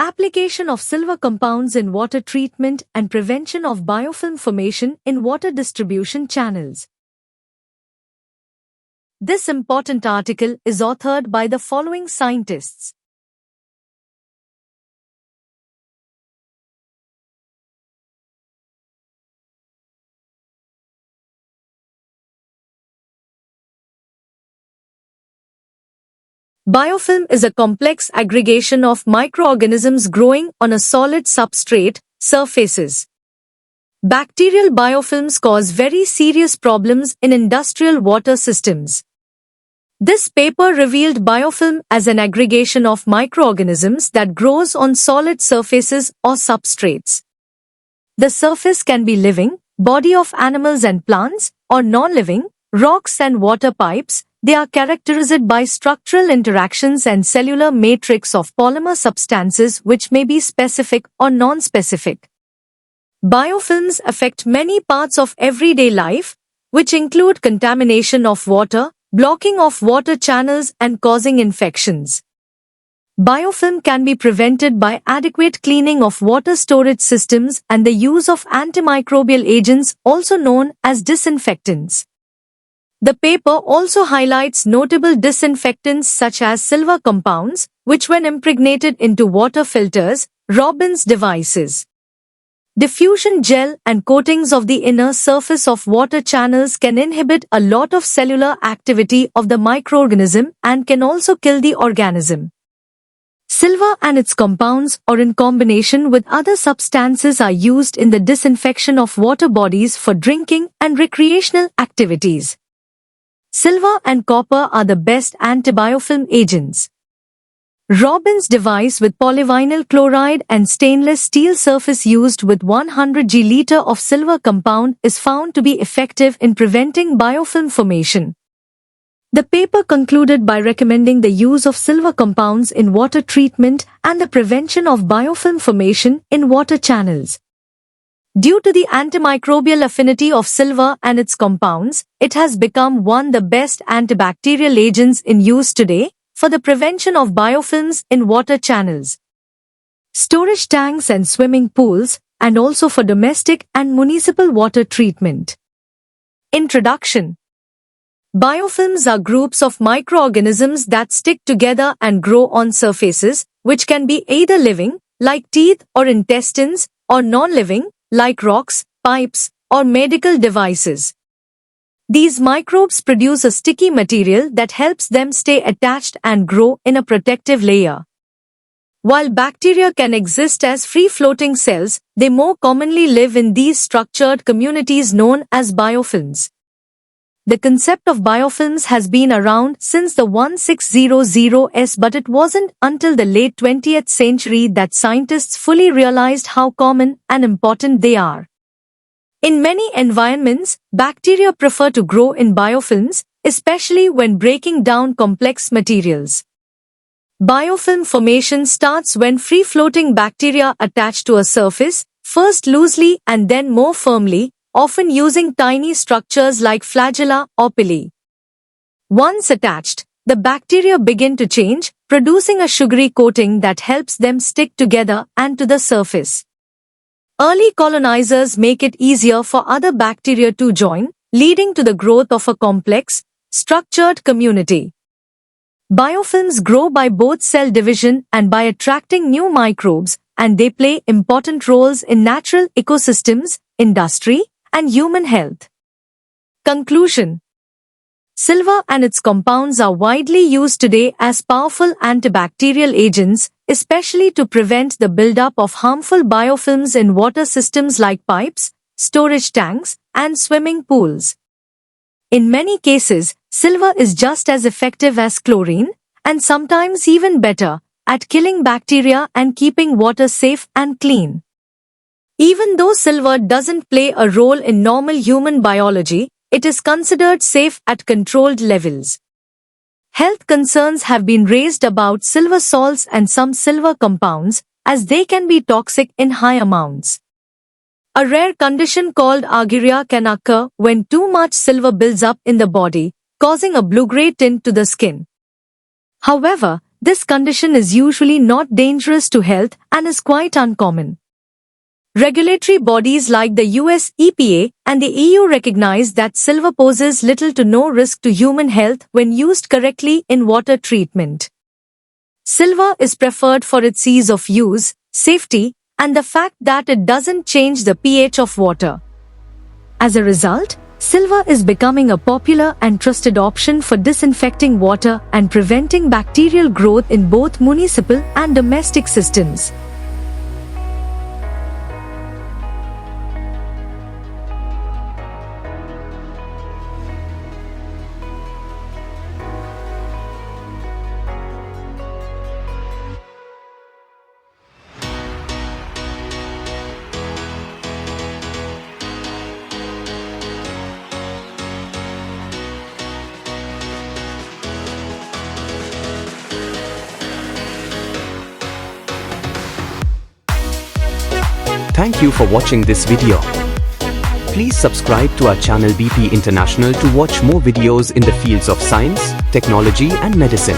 Application of silver compounds in water treatment and prevention of biofilm formation in water distribution channels. This important article is authored by the following scientists. Biofilm is a complex aggregation of microorganisms growing on a solid substrate, surfaces. Bacterial biofilms cause very serious problems in industrial water systems. This paper revealed biofilm as an aggregation of microorganisms that grows on solid surfaces or substrates. The surface can be living, body of animals and plants, or non-living, rocks and water pipes. They are characterized by structural interactions and cellular matrix of polymer substances which may be specific or non-specific. Biofilms affect many parts of everyday life, which include contamination of water, blocking of water channels and causing infections. Biofilm can be prevented by adequate cleaning of water storage systems and the use of antimicrobial agents also known as disinfectants. The paper also highlights notable disinfectants such as silver compounds, which when impregnated into water filters, Robins devices. Diffusion gel and coatings of the inner surface of water channels can inhibit a lot of cellular activity of the microorganism and can also kill the organism. Silver and its compounds or in combination with other substances are used in the disinfection of water bodies for drinking and recreational activities. Silver and copper are the best antibiofilm agents. Robins device with polyvinyl chloride and stainless steel surface used with 100 g of silver compound is found to be effective in preventing biofilm formation. The paper concluded by recommending the use of silver compounds in water treatment and the prevention of biofilm formation in water channels. Due to the antimicrobial affinity of silver and its compounds, it has become one of the best antibacterial agents in use today for the prevention of biofilms in water channels, storage tanks and swimming pools, and also for domestic and municipal water treatment. Introduction. Biofilms are groups of microorganisms that stick together and grow on surfaces, which can be either living, like teeth or intestines, or non-living, like rocks, pipes, or medical devices. These microbes produce a sticky material that helps them stay attached and grow in a protective layer. While bacteria can exist as free-floating cells, they more commonly live in these structured communities known as biofilms. The concept of biofilms has been around since the 1600s, but it wasn't until the late 20th century that scientists fully realized how common and important they are. In many environments, bacteria prefer to grow in biofilms, especially when breaking down complex materials. Biofilm formation starts when free-floating bacteria attach to a surface, first loosely and then more firmly, often using tiny structures like flagella or pili. Once attached, the bacteria begin to change, producing a sugary coating that helps them stick together and to the surface. Early colonizers make it easier for other bacteria to join, leading to the growth of a complex, structured community. Biofilms grow by both cell division and by attracting new microbes, and they play important roles in natural ecosystems, industry, and human health. Conclusion. Silver and its compounds are widely used today as powerful antibacterial agents, especially to prevent the buildup of harmful biofilms in water systems like pipes, storage tanks, and swimming pools. In many cases, silver is just as effective as chlorine, and sometimes even better, at killing bacteria and keeping water safe and clean. Even though silver doesn't play a role in normal human biology, it is considered safe at controlled levels. Health concerns have been raised about silver salts and some silver compounds, as they can be toxic in high amounts. A rare condition called argyria can occur when too much silver builds up in the body, causing a blue-gray tint to the skin. However, This condition is usually not dangerous to health and is quite uncommon. Regulatory bodies like the US EPA and the EU recognize that silver poses little to no risk to human health when used correctly in water treatment. Silver is preferred for its ease of use, safety, and the fact that it doesn't change the pH of water. As a result, silver is becoming a popular and trusted option for disinfecting water and preventing bacterial growth in both municipal and domestic systems. Thank you for watching this video. Please subscribe to our channel BP International to watch more videos in the fields of science, technology and medicine.